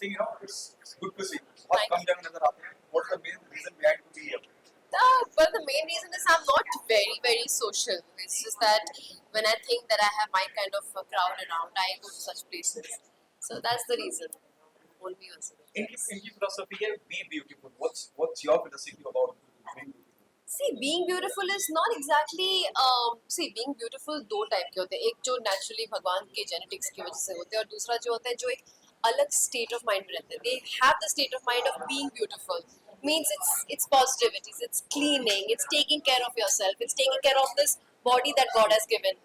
thing, it's good to see. बहुत कम जगह नजर आते हैं. What's the main reason behind to be here? Well, the main reason is I'm not very social. It's just that when I think that I have my kind of a crowd around, I go to such places. So that's the reason. Won't be also. इनकी philosophy है be beautiful. What's your philosophy about being beautiful? See, being beautiful is not exactly. See, being beautiful दो type के होते हैं. एक जो naturally भगवान के genetics की वजह से होते हैं और दूसरा जो होता है जो एक अलग state of mind में रहते हैं. They have the state of mind of being beautiful. Means it's positivities, it's cleaning, it's taking care of yourself, it's taking care of this body that God has given.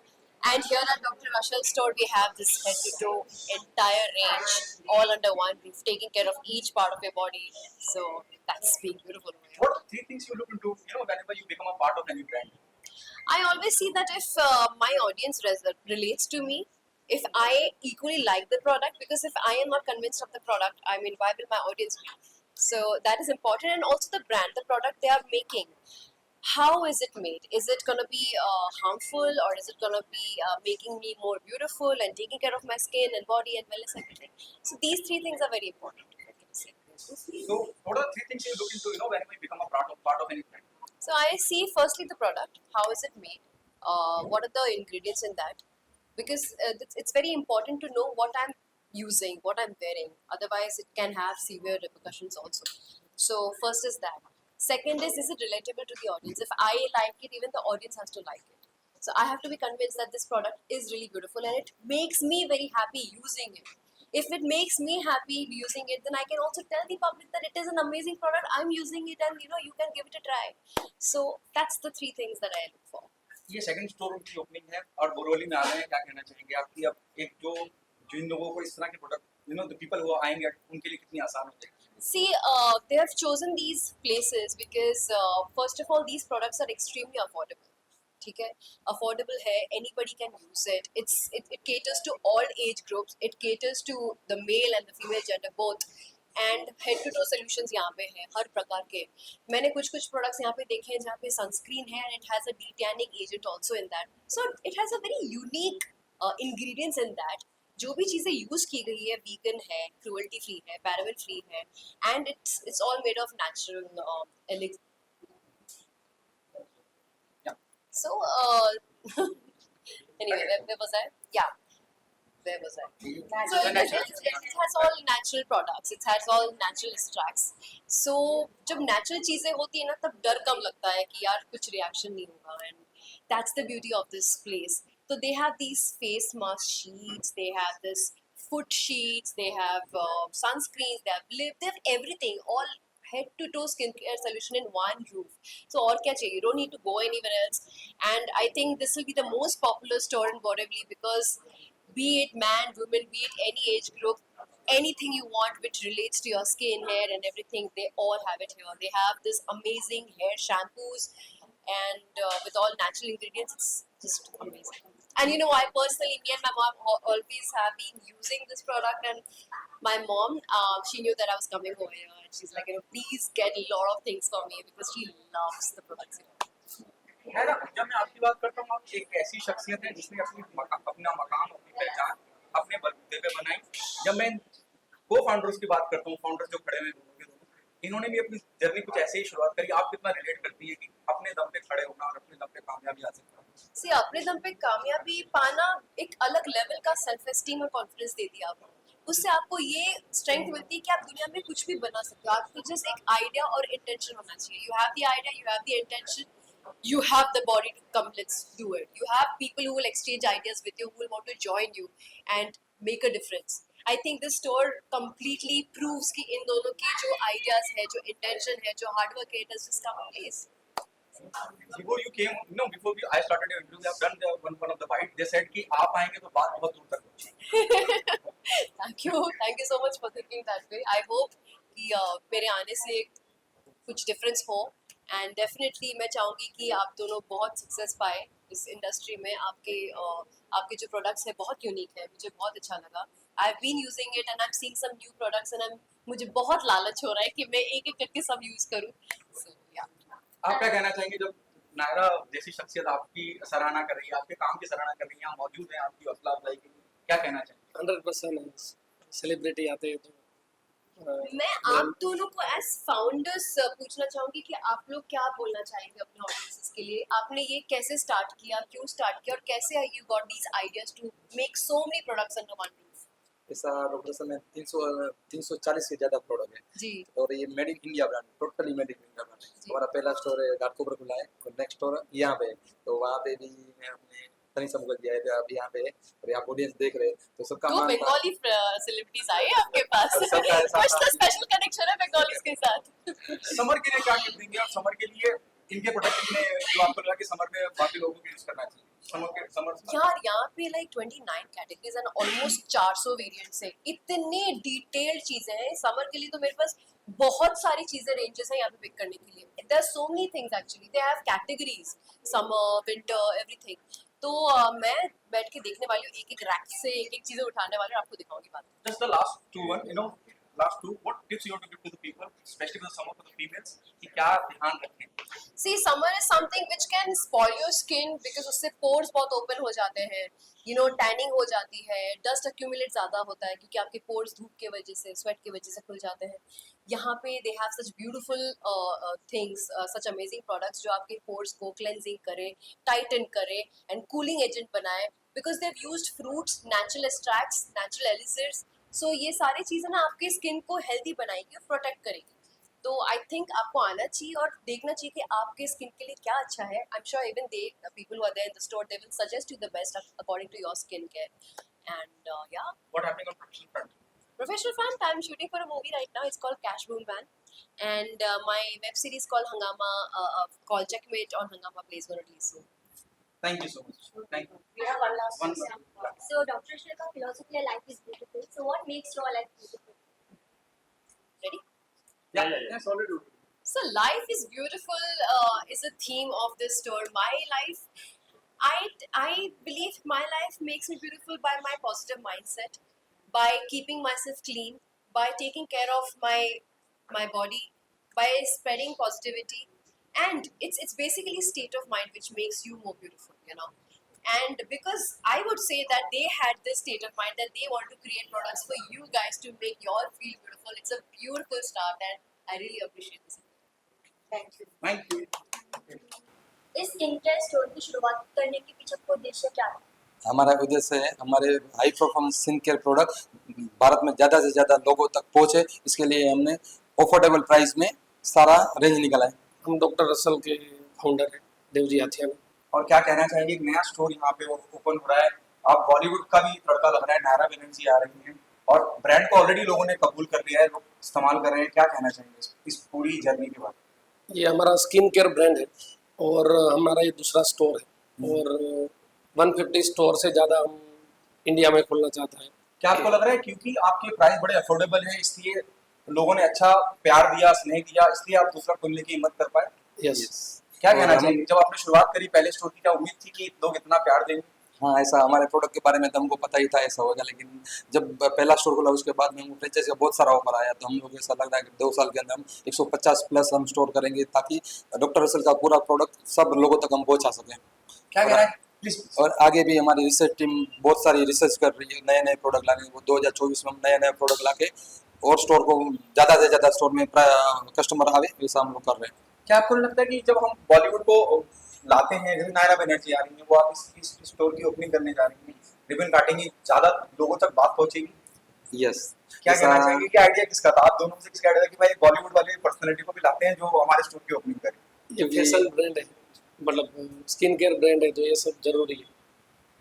And here at Dr. Russell's store, we have this head to toe entire range, all under one roof, taking care of each part of your body. So that's being beautiful. What are three things you look into, whenever you become a part of any brand? I always see that if my audience relates to me, if I equally like the product, because if I am not convinced of the product, I mean, why will my audience be? So that is important, and also the brand, the product they are making. How is it made? Is it going to be harmful, or is it going to be making me more beautiful and taking care of my skin and body and wellness, everything? So these three things are very important. I can say. So what are the three things you look into, whenever you become a part of any brand? So I see firstly the product, how is it made, what are the ingredients in that, because it's very important to know what I'm using, what I'm wearing. Otherwise, it can have severe repercussions also. So first is that. Second is it relatable to the audience? If I like it, even the audience has to like it. So I have to be convinced that this product is really beautiful and it makes me very happy using it. If it makes me happy using it, then I can also tell the public that it is an amazing product. I'm using it, and you can give it a try. So that's the three things that I look for. ये second store की opening है और बोरोली में आ रहे हैं. क्या कहना चाहेंगे आपकी अब एक जो जिन लोगों को इस तरह के प्रोडक्ट द पीपल वो आएंगे उनके लिए कितनी आसान हो जाएगी? See, they have chosen these places because first of all, these products are extremely affordable. ठीक है, affordable है, anybody can use it. It caters to all age groups. It caters to the male and the female gender both. And head to toe solutions यहाँ पे हैं हर प्रकार के. मैंने कुछ products यहाँ पे देखे हैं जहाँ पे sunscreen है and it has a de-tanning agent also in that. So it has a very unique ingredients in that. जो भी चीज़ें यूज़ की गई है vegan है, cruelty free है, paraben free है, and it's all made of natural elixir. So, anyway, where was I? Yeah, where was I? So, it has all natural products. It has all natural extracts. So, जब natural चीज़ें होती है ना, तब डर कम लगता है कि यार कुछ reaction नहीं होगा. And that's the beauty of this place. So, they have these face mask sheets. They have this foot sheets. They have sunscreens. They have lip. They have everything. All head to toe skincare solution in one roof. So और क्या चाहिए? You don't need to go anywhere else. And I think this will be the most popular store in Borivali because be it man, woman, be it any age group, anything you want which relates to your skin, hair and everything, they all have it here. They have this amazing hair shampoos and with all natural ingredients, it's just amazing. And I personally, me and my mom always have been using this product, and my mom, she knew that I was coming over here, and she's like, please get a lot of things for me because she loves the products. है ना. जब मैं आपकी बात करता हूँ, आप एक ऐसी शख्सियत है जिसने अपना मकाम, अपनी पहचान अपने बलबूते पे बनाई. जब मैं को फाउंडर्स की बात करता हूँ, फाउंडर्स जो खड़े हुए दोनों के दोनों, इन्होंने भी अपनी जर्नी कुछ ऐसे ही शुरुआत करी. आप कितना रिलेट करती है कि अपने दम पे खड़े होना और अपने दम पे कामयाबी हासिल करना? सी, अपने दम पे कामयाबी पाना एक अलग लेवल का सेल्फ एस्टीम और कॉन्फिडेंस देती है आपको. उससे आपको ये स्ट्रेंथ मिलती है कि आप दुनिया में कुछ भी बना सकते हो. आपको जस्ट एक आइडिया और इंटेंशन होना चाहिए. You have the idea, you have the intention, you have the body to come, let's do it. You have people who will exchange ideas with you, who will want to join you and make a difference. I think this store completely proves कि इन दोनों की जो ideas है, जो intention है, जो hard work है, it has just come in place. Before you came, I started your interview, I've done one of the bite. They said कि आप आएंगे तो बात बहुत दूर तक पहुंची. Thank you so much for thinking that way. I hope कि मेरे आने से कुछ difference हो. एंड डेफिनेटली मैं चाहूँगी कि आप दोनों बहुत सक्सेस पाए इस इंडस्ट्री में. आपके जो प्रोडक्ट्स है बहुत यूनिक है, मुझे बहुत अच्छा लगा. I have been using it and I am seeing some new products and मुझे बहुत लालच हो रहा है कि मैं एक एक करके सब यूज करूँ. आप क्या कहना चाहेंगे जब नायरा जैसी शख्सियत आपकी सराहना कर रही है, आपके काम की सराहना कर रही है, यहाँ मौजूद है, आपकी हौसला अफजाई के लिए क्या कहना चाहेंगे? 100% सेलिब्रिटी आते हैं तो मैं आप दोनों को एज फाउंडर्स पूछना चाहूंगी कि आप लोग क्या बोलना चाहेंगे अपने ऑडियंसेस के लिए. आपने ये कैसे स्टार्ट किया, क्यों स्टार्ट किया और कैसे you got these ideas to make so many products under one roof? ऐसा डॉक्टर सन में 340 से ज़्यादा प्रोडक्ट है जी. और ये made in India brand, totally made in India brand है. हमारा पहला स्टोर है घाटकोपर खुला है और नेक्स्ट स्टोर यहाँ पे है. तो वहाँ पे भी मैं अपने तनी समूह दिया है. तो अब यहाँ पे है और आप ऑडियंस देख रहे हैं तो सबका दो मान बंगाली सेलिब्रिटीज आए हैं आपके पास. सबका ऐसा कुछ तो स्पेशल कनेक्शन है बंगालीज के साथ. समर के लिए क्या टिप देंगे आप? समर के लिए इनके प्रोडक्ट में जो आपको लगा कि समर में बाकी लोगों को यूज करना चाहिए समर यार यहाँ पे like 29 categories and almost 400 variants है. इतने डिटेल्ड चीजें हैं समर के लिए. तो मेरे पास बहुत सारी चीजें रेंजेस हैं यहाँ पे पिक करने के लिए. There are so many things actually. They have categories summer, winter, everything. तो मैं बैठ के देखने वाली हूँ, एक एक रैक से एक एक चीजें उठाने वाली हूँ, आपको दिखाऊंगी बाद में. just the last two one you know last two what tips you want to give to the people especially for the summer for the females कि क्या ध्यान रखें? See, summer is something which can spoil your skin because उससे pores बहुत open हो जाते हैं. You know, tanning हो जाती है, dust accumulate ज़्यादा होता है क्योंकि आपके pores धूप के वजह से, sweat की वजह से खुल जाते हैं. यहाँ पे they have such beautiful things, such amazing products जो आपके pores को cleansing करे, tighten करे and cooling agent बनाए because they've used fruits, natural extracts, natural elixirs. So ये सारी चीज़ें ना आपके स्किन को हेल्दी बनाएगी और प्रोटेक्ट करेगी. तो आई थिंक आपको आना चाहिए और देखना चाहिए कि आपके स्किन के लिए क्या अच्छा है. I am sure even they people who are there in the store they will suggest you the best according to your skin care. And yeah What happening on professional front? professional front, I'm shooting for a movie right now. It's called Cash Boom Van, and my web series called Hangama, called Checkmate on Hangama Play is going to release soon. Thank you so much. Thank you. We have one last One question. more. So, Dr. Shilpa, philosophy of life is beautiful. So, what makes your life beautiful? Ready? Yes, already. So life is beautiful is a theme of this store. My life, I believe my life makes me beautiful by my positive mindset, by keeping myself clean, by taking care of my body, by spreading positivity, and it's basically a state of mind which makes you more beautiful, you know. And because I would say that they had this state of mind that they want to create products for you guys to make you all feel beautiful. It's a beautiful start, and I really appreciate this. Thank you. Thank you. इस skin care store की शुरुआत करने के पीछे आपको उद्देश्य क्या है? हमारा उद्देश्य है हमारे high performance skin care product Bharat में ज़्यादा से ज़्यादा लोगों तक पहुँचे. इसके लिए हमने अफोर्डेबल प्राइस में सारा रेंज निकाला है. हम डॉक्टर रसल के फाउंडर हैं देवजी आथियाना. और क्या कहना चाहेंगे? एक नया स्टोर यहाँ पे ओपन हो रहा है. आप बॉलीवुड का भी तड़का लग रहा है. नायरा बनर्जी आ रही हैं और ब्रांड को ऑलरेडी लोगों ने कबूल कर लिया है, लोग इस्तेमाल कर रहे हैं. क्या कहना चाहेंगे इस पूरी जर्नी के बारे में? ये हमारा स्किन केयर ब्रांड है और हमारा ये दूसरा स्टोर है और 150 स्टोर से ज़्यादा हम इंडिया में खोलना चाहता है. क्या आपको लग रहा है क्योंकि आपके प्राइस बड़े अफोर्डेबल हैं इसलिए लोगों ने अच्छा प्यार दिया, स्नेह दिया, इसलिए आप दूसरा खोलने की हिम्मत कर पाए? यस. क्या कहना चाहिए? जब आपने शुरुआत करी पहले स्टोर की, क्या उम्मीद थी कि लोग इतना प्यार देंगे? हाँ, ऐसा हमारे प्रोडक्ट के बारे में तो हमको पता ही था ऐसा होगा, लेकिन जब पहला स्टोर खुला उसके बाद में हमको फ्रेंचाइज का बहुत सारा ऑफर आया तो हम लोग ऐसा लग रहा है कि 2 साल के अंदर हम 150 प्लस हम स्टोर करेंगे ताकि डॉक्टर रसल का पूरा प्रोडक्ट सब लोगों तक हम पहुँचा सकें. क्या कहना है प्लीज? और आगे भी हमारी रिसर्च टीम बहुत सारी रिसर्च कर रही है, नए नए प्रोडक्ट लाने. वो 2024 में हम नए नए प्रोडक्ट ला के और स्टोर को ज़्यादा से ज़्यादा स्टोर में कस्टमर आवे वैसा हम लोग कर रहे हैं. क्या आपको लगता है कि जब हम बॉलीवुड को लाते हैं, जैसे नायरा बनर्जी आ रही है, वो आप इस स्टोर की ओपनिंग करने जा रही हैं, रिबन काटेंगी, ज़्यादा लोगों तक बात पहुंचेगी? यस. क्या कहना चाहेंगे? क्या आइडिया किसका था? आप दोनों में से किसका आइडिया था कि भाई बॉलीवुड वाले पर्सनालिटी को भी लाते हैं जो हमारे स्टोर की ओपनिंग करें? ये फैशन ब्रांड है, मतलब स्किन केयर ब्रांड है तो ये सब जरूरी है.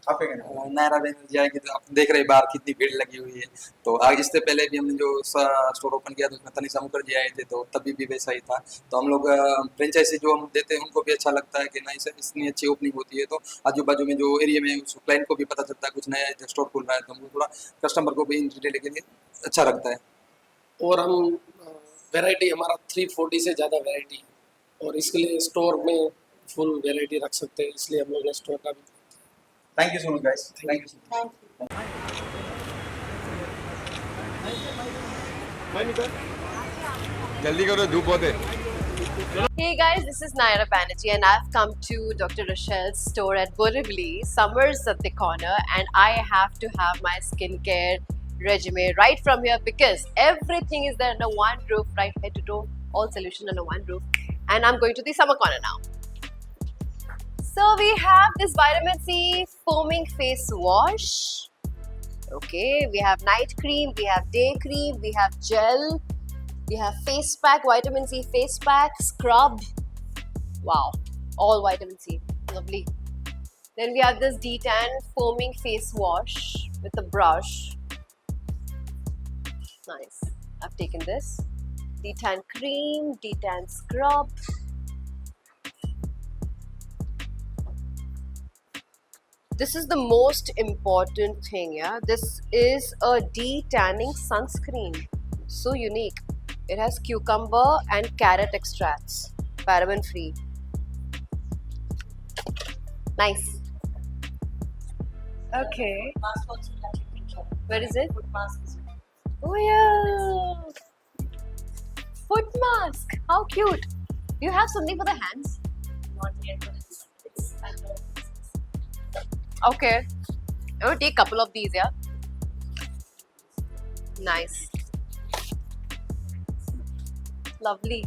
आप क्या कहना है? नायरा बनर्जी आएगी तो आप देख रहे बाहर कितनी भीड़ लगी हुई है. तो आगे इससे पहले भी हमने जो स्टोर ओपन किया तो उसमें तनिषा मुखर्जी आए थे तो तभी भी वैसा ही था. तो हम लोग फ्रेंचाइजी जो हम देते हैं उनको भी अच्छा लगता है कि नहीं सर इतनी अच्छी ओपनिंग होती है तो आजू बाजू में जो एरिया में उस क्लाइंट को भी पता चलता है कुछ नया स्टोर खुल रहा है तो हमको थोड़ा कस्टमर को भी रिलेट के लिए अच्छा लगता है. और हम वैरायटी हमारा 340 से ज़्यादा वैरायटी है और इसके लिए स्टोर में फुल वैरायटी रख सकते हैं, इसलिए हम लोग ने स्टोर का भी. Thank you so much guys. Thank you so much. Thank you. जल्दी करो धूप होते. Hey guys, this is Naira Banerjee and I've come to Dr. Rochelle's store at Borivali. Summer's at the corner and I have to have my skincare regimen right from here, because everything is there under one roof, right head to toe, all solution under one roof. And I'm going to the summer corner now. So we have this vitamin C foaming face wash. Okay, we have night cream, we have day cream, we have gel, we have face pack, vitamin C face pack, scrub. Wow, all vitamin C, lovely. Then we have this detan foaming face wash with a brush. Nice. I've taken this. Detan cream, detan scrub. This is the most important thing, yeah. This is a detanning sunscreen. So unique. It has cucumber and carrot extracts. Paraben free. Nice. Okay. Mask also that you can try. Where is it? Foot mask is Oh yeah. Foot mask. How cute. Do you have something for the hands? not yet, but it's Okay. I'm gonna take a couple of these, yeah. Nice. Lovely.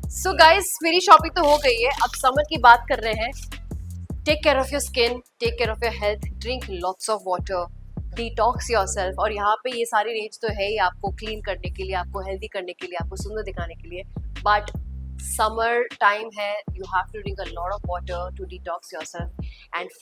So guys, मेरी shopping तो हो गई है. अब summer की बात कर रहे हैं. Take care of your skin, take care of your health, drink lots of water, detox yourself. और यहाँ पे ये सारी रेंज तो है ही आपको क्लीन करने के लिए, आपको हेल्दी करने के लिए, आपको सुंदर दिखाने के लिए. But summer time है, you have to drink a lot of water to detox yourself and